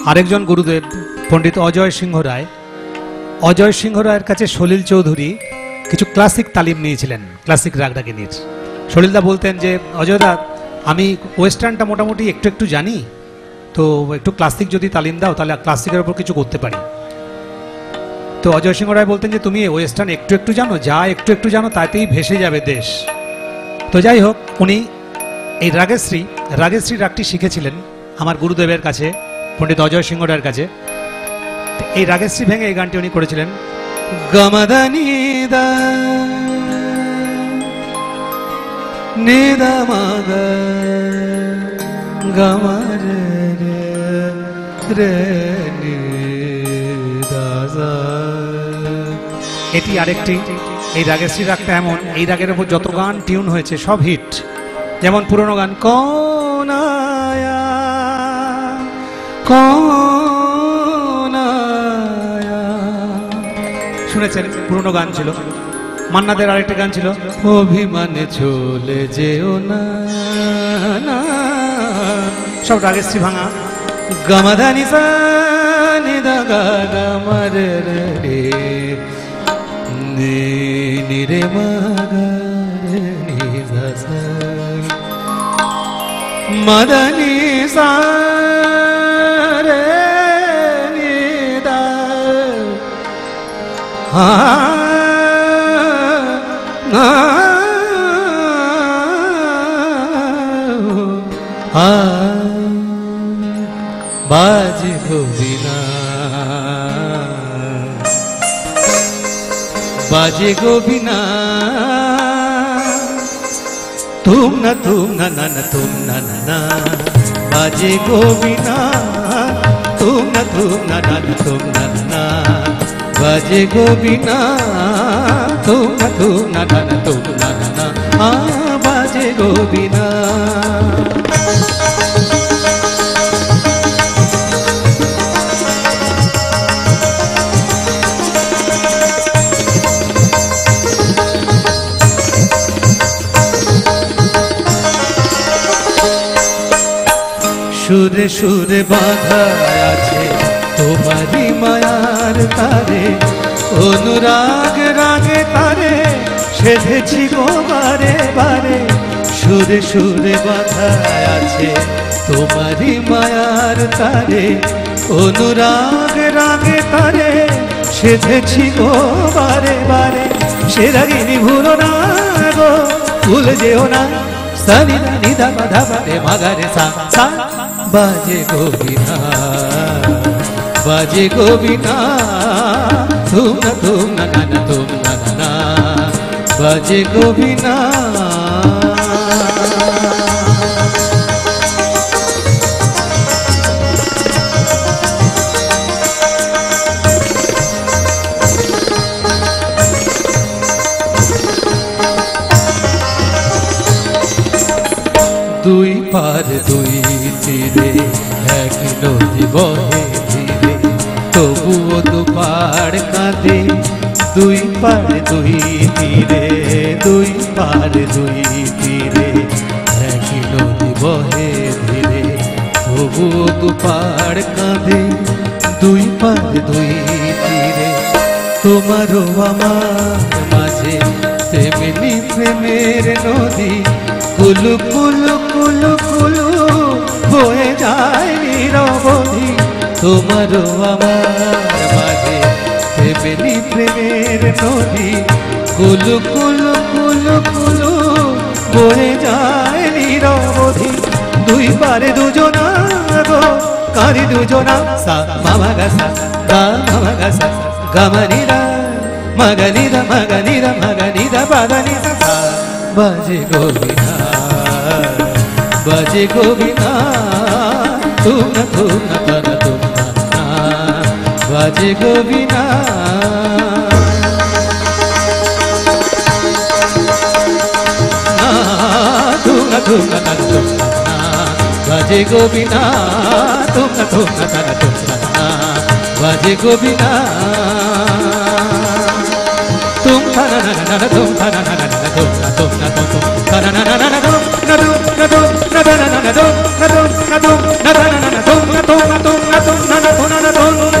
আরেকজন গুরুদেব পণ্ডিত অজয় সিংহ রায়। অজয় সিংহ রায়ের কাছে সলিল চৌধুরী কিছু ক্লাসিক তালিম নিয়েছিলেন, ক্লাসিক রাগরাগিনীর। সলিলদা বলতেন যে অজয়দা, আমি ওয়েস্টার্নটা মোটামুটি একটু একটু জানি, তো একটু ক্লাসিক যদি তালিম দাও তাহলে ক্লাসিকের উপর কিছু করতে পারি। তো অজয় সিংহ রায় বলতেন যে তুমি ওয়েস্টার্ন একটু একটু জানো, যা একটু একটু জানো তাতেই ভেসে যাবে দেশ। তো যাই হোক, উনি এই রাগেশ্রী রাগটি শিখেছিলেন আমার গুরুদেবের কাছে, পণ্ডিত অজয় সিংহ রায়ের কাছে। এই রাগেশ্রী ভেঙে এই গানটি উনি করেছিলেন। গমদানি দা নিদা মাগ গমর রে নিদা। এটি আরেকটি। এই রাগেশ্রী রাগটা এমন, এই রাগের উপর যত গান টিউন হয়েছে সব হিট। যেমন পুরনো গান কোন আয়া কোন আয়া, শুনেছেন? পুরনো গান ছিল। মান্নাদের আরেকটা গান ছিল, অভিমানে চলে যেও না, সব রাগেশ্রী ভাঙা। গমাধানি সা নিদা গা গমর রে নি রে মা গা রে নি সা সা মদনি সা রে নি দা হা না আ বাজে গোবিনা बाजे गोबिना तुम न ना तुम न ना बाजे गोबिना तुम न ना तुम न ना बाजे गोबिना तुम न ना तुम न ना हाँ बाजे गोबिना। সুরে সুরে বাঁধা আছে তোমারি মায়ার তারে, অনুরাগ রাগে তারে সেধেছি গো বারে বারে। সুরে সুরে বাঁধা আছে তোমারি মায়ার তারে, অনুরাগ রাগে তারে সেধেছি গো বারে বারে। সে রাগিনী ভুলো না গো, ভুলে যেও না, সানি নি ধা ধা রে মাগারে সা সা बाजे गोबिना बाजे गोबिना तुम न तुम ना बाजे गोबिना। দুই পার দুই তীরে এক নদী বহে ধীরে, তবুও দুপার কাঁদে। দুই পার দুই তীরে, দুই পার দুই তীরে এক নদী বহে ধীরে, তবুও দুপার কাঁদে। দুই পার দুই তীরে তোমারও আমার মাঝে তেমনি প্রেমের নদী, কুলু কুলু কুলু কুলু বয়ে যায় নিরবধি। তোমারও আমার মাঝে তেমনি প্রেমের নদী, কুলু কুলু কুলু কুলু বয়ে যায় নিরবধি। দুই পারে দুজনা গো কারি দুজনা, সা মামা গা সা গা মামা গা সা গামানি দা মাগানি দা মাগানি দা মাগানি দা বাদানি সা সা बाजे गोबिना बाजे गोबिना तुम न तुम ना बाजे गोबिना। तुम न तुम ना बाजे गोबिना तुम न तुम ना बाजे गोबिना। तुम था ना तुम था ना तुम ना तुम ना तुम था ना तुम ना तुम ना तुम ना तुम ना तुम ना तुम ना तुम ना तुम ना तुम ना तुम ना तुम ना तुम ना ধন্য